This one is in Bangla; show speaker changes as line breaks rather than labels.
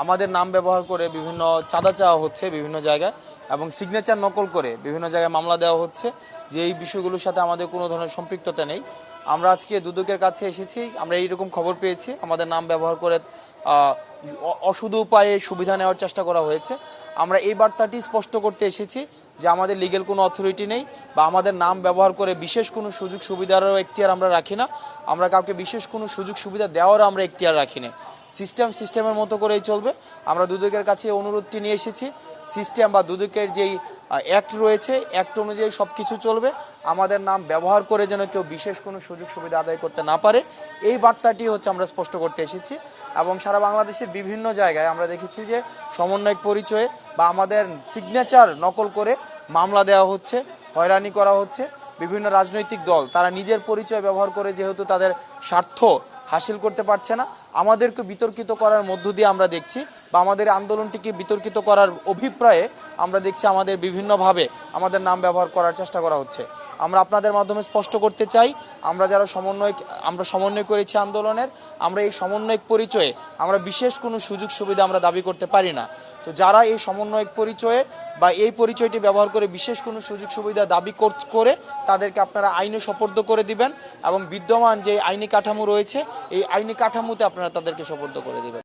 আমাদের নাম ব্যবহার করে বিভিন্ন চাঁদা চাওয়া হচ্ছে বিভিন্ন জায়গায় এবং সিগনেচার নকল করে বিভিন্ন জায়গায় মামলা দেওয়া হচ্ছে, যে এই বিষয়গুলোর সাথে আমাদের কোনো ধরনের সম্পৃক্ততা নেই। আমরা আজকে দুদকের কাছে এসেছি, আমরা এইরকম খবর পেয়েছি আমাদের নাম ব্যবহার করে অসুধ উপায়ে সুবিধা নেওয়ার চেষ্টা করা হয়েছে। আমরা এই বার্তাটি স্পষ্ট করতে এসেছি যে আমাদের লিগ্যাল কোনো অথরিটি নেই বা আমাদের নাম ব্যবহার করে বিশেষ কোনো সুযোগ সুবিধারও এখতিয়ার আমরা রাখি না। আমরা কাউকে বিশেষ কোনো সুযোগ সুবিধা দেওয়ারও আমরা এখতিয়ার রাখি না। সিস্টেমের মতো করেই চলবে। আমরা দুদকের কাছে অনুরোধটি নিয়ে এসেছি, সিস্টেম বা দুদকের যেই অ্যাক্ট রয়েছে অ্যাক্ট অনুযায়ী সব কিছু চলবে। আমাদের নাম ব্যবহার করে যেন কেউ বিশেষ কোনো সুযোগ সুবিধা আদায় করতে না পারে, এই বার্তাটি হচ্ছে আমরা স্পষ্ট করতে এসেছি। এবং সারা বাংলাদেশের বিভিন্ন জায়গায় আমরা দেখেছি যে সমন্বয়ক পরিচয়ে বা আমাদের সিগনেচার নকল করে মামলা দেওয়া হচ্ছে, হয়রানি করা হচ্ছে। বিভিন্ন রাজনৈতিক দল তারা নিজের পরিচয় ব্যবহার করে যেহেতু তাদের স্বার্থ হাসিল করতে পারছে না, আমাদেরকে বিতর্কিত করার মধ্য দিয়ে আমরা দেখছি বা আমাদের আন্দোলনটিকে বিতর্কিত করার অভিপ্রায়ে আমরা দেখছি আমাদের বিভিন্নভাবে আমাদের নাম ব্যবহার করার চেষ্টা করা হচ্ছে। আমরা আপনাদের মাধ্যমে স্পষ্ট করতে চাই, আমরা যারা সমন্বয় করেছি আন্দোলনের, আমরা এই সমন্বয়ক পরিচয়ে আমরা বিশেষ কোনো সুযোগ সুবিধা আমরা দাবি করতে পারি না। তো যারা এই সমন্বয়ক পরিচয়ে বা এই পরিচয়টি ব্যবহার করে বিশেষ কোনো সুযোগ সুবিধা দাবি করে তাদেরকে আপনারা আইনে সোপর্দ করে দিবেন এবং বিদ্যমান যে আইনি কাঠামো রয়েছে এই আইনি কাঠামোতে আপনারা তাদেরকে সোপর্দ করে দিবেন।